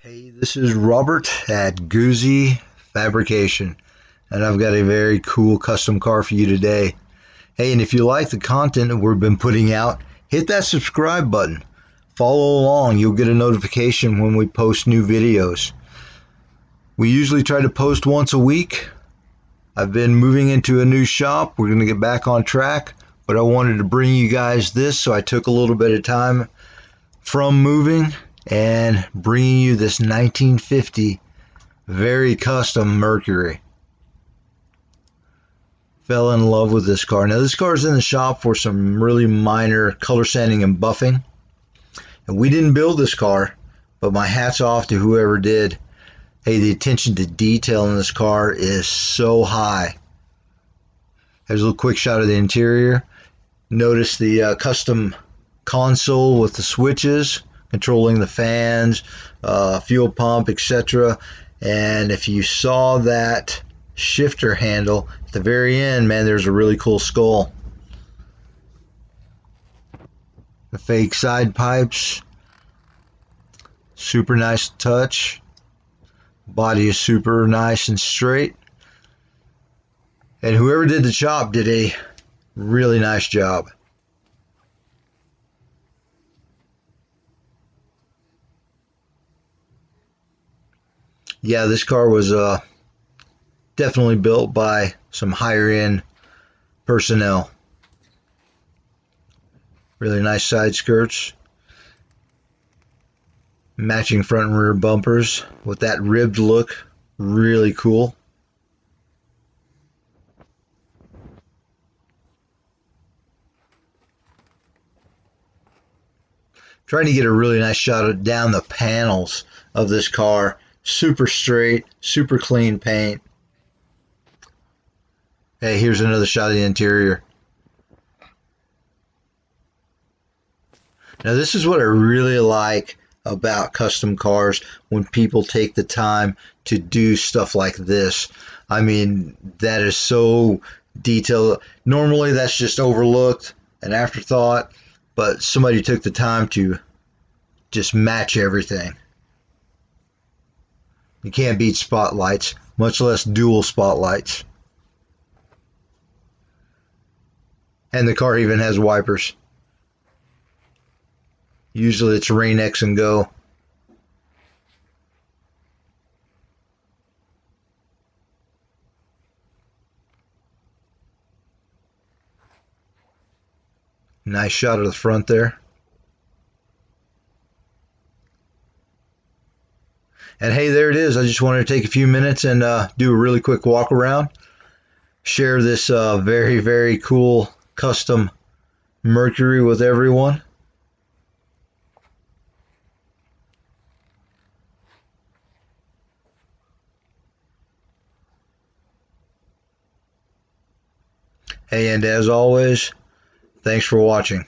Hey, this is Robert at Guzzi Fabrication, and I've got a very cool custom car for you today. Hey, and if you like the content that we've been putting out, hit that subscribe button. Follow along. You'll get a notification when we post new videos. We usually try to post once a week. I've been moving into a new shop. We're going to get back on track, but I wanted to bring you guys this, so I took a little bit of time from moving and bringing you this 1950 very custom Mercury. Fell in love with this car. Now this car is in the shop for some really minor color sanding and buffing, and we didn't build this car, but my hat's off to whoever did. Hey, the attention to detail in this car is so high. Here's a little quick shot of the interior. Notice the custom console with the switches controlling the fans, fuel pump, etc. And if you saw that shifter handle at the very end, man, there's a really cool skull. The fake side pipes, super nice touch. Body is super nice and straight. And whoever did the job did a really nice job. Yeah, this car was definitely built by some higher end personnel. Really nice side skirts. Matching front and rear bumpers with that ribbed look. Really cool. Trying to get a really nice shot of down the panels of this car. Super straight, super clean paint. Hey, here's another shot of the interior. Now this is what I really like about custom cars, when people take the time to do stuff like this. I mean, that is so detailed. Normally that's just overlooked, an afterthought, but somebody took the time to just match everything. You can't beat spotlights, much less dual spotlights. And the car even has wipers. Usually it's rain X and go. Nice shot of the front there. And hey, there it is. I just wanted to take a few minutes and do a really quick walk around. Share this very, very cool custom Mercury with everyone. Hey, and as always, thanks for watching.